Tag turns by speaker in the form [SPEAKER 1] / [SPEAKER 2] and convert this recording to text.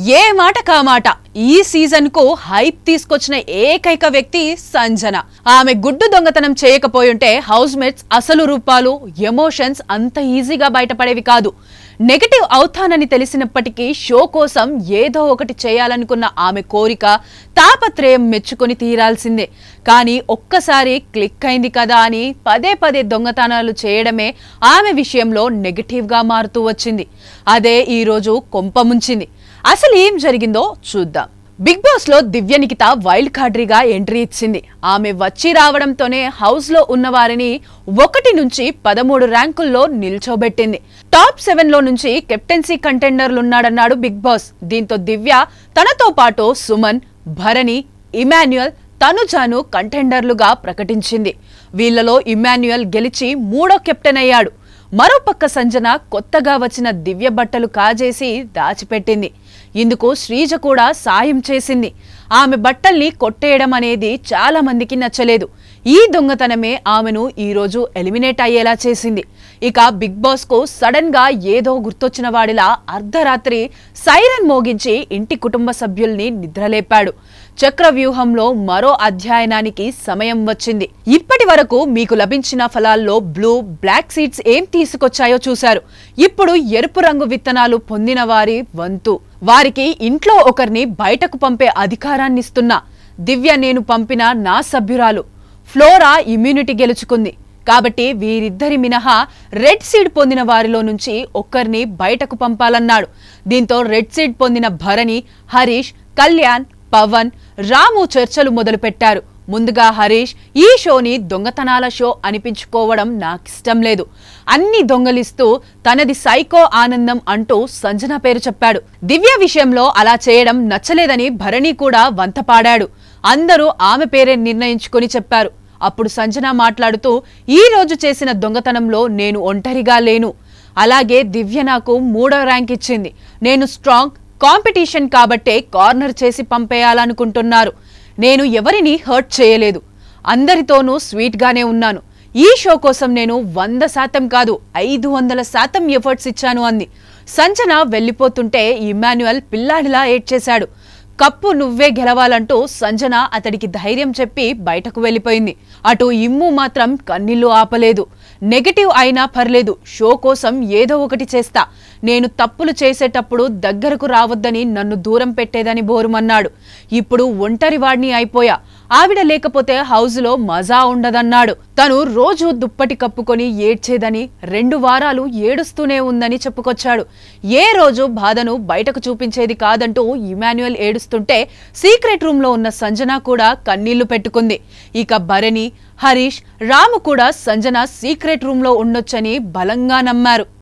[SPEAKER 1] ఏ మాట కామాట ఈ సీజన్ కు హైప్ తీసుకొచ్చిన ఏకైక వ్యక్తి సంజన. ఆమె గుడ్డు దొంగతనం చేయకపోయుంటే హౌస్ మేట్స్ అసలు రూపాలు ఎమోషన్స్ అంత ఈజీగా బయటపడేవి కాదు. నెగటివ్ అవుతానని తెలిసినప్పటికీ షో కోసం ఏదో ఒకటి చేయాలనుకున్న ఆమె కోరిక తాపత్రయం మెచ్చుకొని తీరాల్సిందే. కానీ ఒక్కసారి క్లిక్ అయింది కదా అని పదే పదే దొంగతనాలు చేయడమే ఆమె విషయంలో నెగటివ్ గా మారుతూ వచ్చింది. అదే ఈ రోజు కొంపముంచింది. అసలు ఏం జరిగిందో చూద్దాం. బిగ్ బాస్ లో దివ్య నిఖిత వైల్డ్ కార్డరీగా ఎంట్రీ ఇచ్చింది. ఆమె వచ్చి రావడంతోనే హౌస్ లో ఉన్న వారిని 1 నుంచి 13 ర్యాంకుల్లో నిల్చోబెట్టింది. టాప్ 7 లో నుంచి కెప్టెన్సీ కంటెండర్లున్నాడన్నాడు బిగ్ బాస్. దీంతో దివ్య తనతో పాటు సుమన్, భరణి, ఇమాన్యుయల్, తనుజాను కంటెండర్లుగా ప్రకటించింది. వీళ్లలో ఇమాన్యుయల్ గెలిచి 3వ కెప్టెన్ అయ్యాడు. మరోపక్క సంజన కొత్తగా వచ్చిన దివ్య బట్టలు కాజేసి దాచిపెట్టింది. ఇందుకు శ్రీజ కూడా సాయం చేసింది. ఆమె బట్టల్ని కొట్టేయడం అనేది చాలా మందికి నచ్చలేదు. ఈ దొంగతనమే ఆమెను ఈరోజు ఎలిమినేట్ అయ్యేలా చేసింది. ఇక బిగ్ బాస్ కు సడన్ గా ఏదో గుర్తొచ్చిన వాడిలా అర్ధరాత్రి సైరన్ మోగించి ఇంటి కుటుంబ సభ్యుల్ని నిద్రలేపాడు. చక్రవ్యూహంలో మరో అధ్యయనానికి సమయం వచ్చింది. ఇప్పటి వరకు మీకు లభించిన ఫలాల్లో బ్లూ, బ్లాక్ సీడ్స్ ఏం తీసుకొచ్చాయో చూశారు. ఇప్పుడు ఎరుపు రంగు విత్తనాలు పొందిన వారి వంతు. వారికి ఇంట్లో ఒకరిని బయటకు పంపే అధికారాన్నిస్తున్నా. దివ్య నేను పంపిన నా సభ్యురాలు. ఫ్లోరా ఇమ్యూనిటీ గెలుచుకుంది కాబట్టి వీరిద్దరి మినహా రెడ్ సీడ్ పొందిన వారిలో నుంచి ఒక్కరిని బయటకు పంపాలన్నాడు. దీంతో రెడ్ సీడ్ పొందిన భరణి, హరీష్, కళ్యాణ్, పవన్, రాము చర్చలు మొదలుపెట్టారు. ముందుగా హరీష్ ఈ షోని దొంగతనాల షో అనిపించుకోవడం నాకిష్టం లేదు, అన్ని దొంగలిస్తూ తనది సైకో ఆనందం అంటూ సంజన పేరు చెప్పాడు. దివ్య విషయంలో అలా చేయడం నచ్చలేదని భరణి కూడా వంతపాడాడు. అందరూ ఆమె పేరే నిర్ణయించుకొని చెప్పారు. అప్పుడు సంజన మాట్లాడుతూ ఈ రోజు చేసిన దొంగతనంలో నేను ఒంటరిగా లేను, అలాగే దివ్య నాకు 3వ ర్యాంక్ ఇచ్చింది. నేను స్ట్రాంగ్ కాంపిటీషన్ కాబట్టే కార్నర్ చేసి పంపేయాలనుకుంటున్నారు. నేను ఎవరిని హర్ట్ చేయలేదు, అందరితోనూ స్వీట్ గానే ఉన్నాను. ఈ షో కోసం నేను 100% కాదు 500% ఎఫర్ట్స్ ఇచ్చాను అంది. సంజన వెళ్లిపోతుంటే ఇమాన్యుయల్ పిల్లాడిలా ఏడ్చేశాడు. కప్పు నువ్వే గెలవాలంటూ సంజన అతడికి ధైర్యం చెప్పి బయటకు వెళ్లిపోయింది. అటు ఇమ్ము మాత్రం కన్నీళ్లు ఆపలేదు. నెగటివ్ అయినా పర్లేదు, షో కోసం ఏదో ఒకటి చేస్తా. నేను తప్పులు చేసేటప్పుడు దగ్గరకు రావద్దని నన్ను దూరం పెట్టేదని బోరుమన్నాడు. ఇప్పుడు ఒంటరివాడిని అయిపోయా, ఆవిడ లేకపోతే హౌజ్లో మజా ఉండదన్నాడు. తను రోజు దుప్పటి కప్పుకొని ఏడ్చేదని 2 వారాలు ఏడుస్తూనే ఉందని చెప్పుకొచ్చాడు. ఏ రోజు బాధను బయటకు చూపించేది కాదంటూ ఇమాన్యుయల్ ఏడుస్తుంటే సీక్రెట్ రూమ్ లో ఉన్న సంజన కూడా కన్నీళ్లు పెట్టుకుంది. ఇక భరణి, హరీష్, రాము కూడా సంజన సీక్రెట్ రూమ్ లో ఉండొచ్చని బలంగా నమ్మారు.